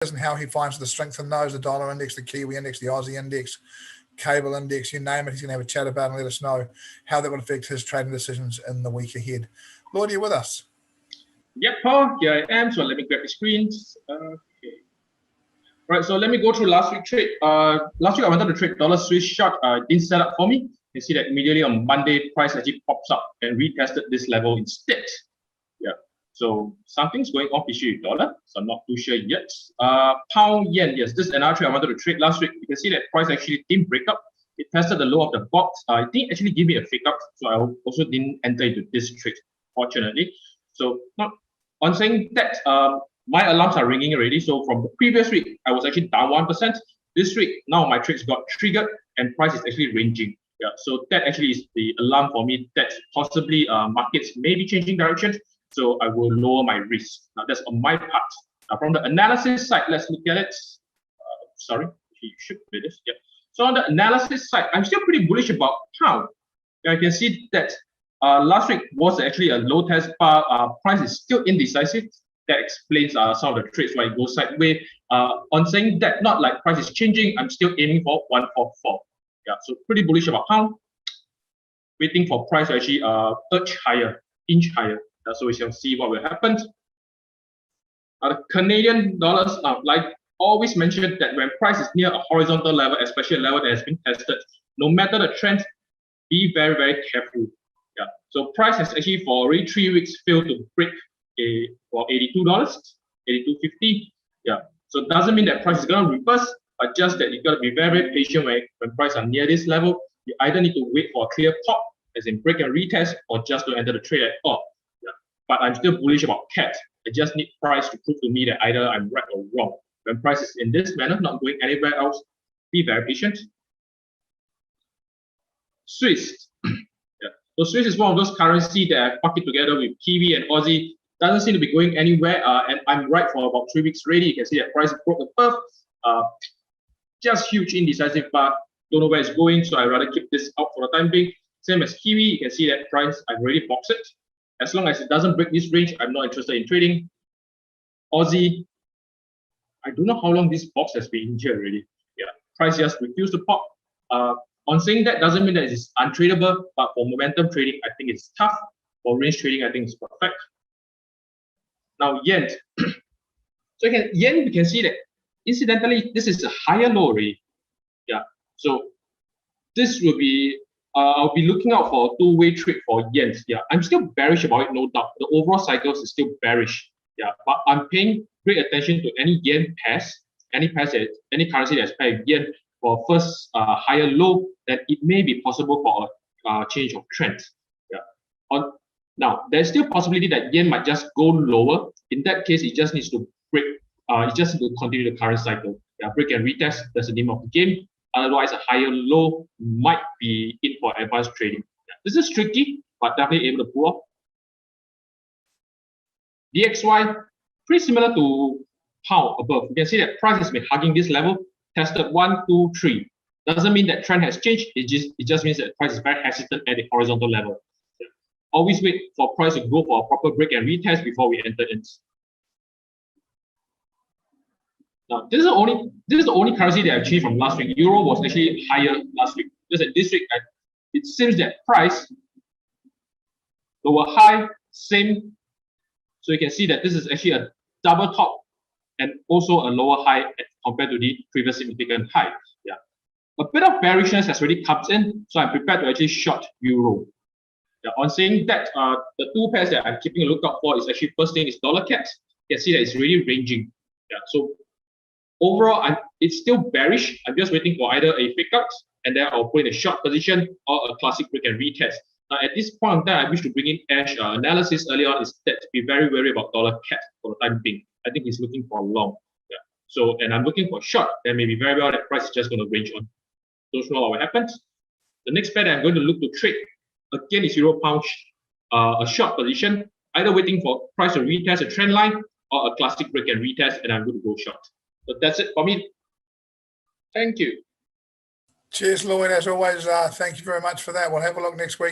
and how he finds the strength in those, the dollar index, the Kiwi index, the Aussie index, cable index, you name it. He's going to have a chat about it and let us know how that will affect his trading decisions in the week ahead. Lloyd, are you with us? Yep, Paul, here I am. So let me grab the screens. Okay. Right, so let me go through last week's trade. Last week I wanted to trade dollar Swiss short. Didn't set up for me. You see that immediately on Monday, price actually pops up and retested this level instead. Yeah. So something's going off issue with dollar. So I'm not too sure yet. Pound yen, yes, this is another trade I wanted to trade last week. You can see that price actually didn't break up. It tested the low of the box. It didn't actually give me a fake out, so I also didn't enter into this trade, fortunately. So not on saying that, my alarms are ringing already. So from the previous week, I was actually down 1%. This week, now my trades got triggered and price is actually ranging. Yeah, so that actually is the alarm for me that possibly markets may be changing direction. So I will lower my risk. Now that's on my part. Now from the analysis side, let's look at it. Sorry, you should be this. Yeah. So on the analysis side, I'm still pretty bullish about pound. I can see that last week was actually a low test bar. Price is still indecisive. That explains some of the trades why it goes sideways. On saying that, not like price is changing, I'm still aiming for 144. Yeah, so pretty bullish about pound. Waiting for price to actually inch higher. So we shall see what will happen. The Canadian dollars, like always mentioned, that when price is near a horizontal level, especially a level that has been tested, no matter the trend, be very, very careful. Yeah. So price has actually for already 3 weeks failed to break for $82, $82.50. Yeah. So it doesn't mean that price is going to reverse, but just that you got to be very, very patient when price are near this level. You either need to wait for a clear pop, as in break and retest, or just to enter the trade at all. Yeah. But I'm still bullish about CAT. I just need price to prove to me that either I'm right or wrong. When price is in this manner, not going anywhere else, be very patient. Swiss. Yeah. So Swiss is one of those currencies that I pocket together with Kiwi and Aussie. Doesn't seem to be going anywhere, and I'm right for about 3 weeks already. You can see that price broke above. Just huge indecisive, but don't know where it's going, so I'd rather keep this out for the time being. Same as Kiwi, you can see that price, I've already boxed it. As long as it doesn't break this range, I'm not interested in trading. Aussie, I don't know how long this box has been in here already. Yeah, price just refused to pop. On saying that doesn't mean that it's untradeable, but for momentum trading, I think it's tough. For range trading, I think it's perfect. Now, yen. So yen, we can see that incidentally, this is a higher low already. Yeah, so this will be, I'll be looking out for a two-way trade for yen. Yeah, I'm still bearish about it, no doubt. The overall cycles is still bearish. Yeah, but I'm paying great attention to any yen pairs, any currency that's paired yen for first higher low, that it may be possible for a change of trend. Yeah. Now, there's still possibility that yen might just go lower. In that case, it just needs to break. It just needs to continue the current cycle. Yeah, break and retest. That's the name of the game. Otherwise, a higher low might be in for advanced trading. Yeah. This is tricky, but definitely able to pull off. DXY, pretty similar to pound above. You can see that price has been hugging this level, tested 1, 2, 3. Doesn't mean that trend has changed. It just means that price is very hesitant at the horizontal level. Yeah. Always wait for price to go for a proper break and retest before we enter in. Now, this is the only currency that I achieved from last week. Euro was actually higher last week. Just that this week, it seems that price lower high, same. So you can see that this is actually a double top and also a lower high compared to the previous significant high. Yeah, a bit of bearishness has already come in, so I'm prepared to actually short euro. Yeah, on saying that, the two pairs that I'm keeping a lookout for is actually first thing is dollar CAT. You can see that it's really ranging. Yeah, so overall, it's still bearish. I'm just waiting for either a fake out and then I'll put in a short position or a classic break and retest. Now, at this point in time, I wish to bring in Ash analysis early on is that to be very wary about dollar CAT for the time being. I think he's looking for long. Yeah. So, and I'm looking for short. Then maybe very well that price is just going to range on. Don't know what happens. The next pair that I'm going to look to trade again is Euro Pound, a short position, either waiting for price to retest a trend line or a classic break and retest, and I'm going to go short. So that's it for me. Thank you. Cheers, Lloyd. As always, thank you very much for that. We'll have a look next week.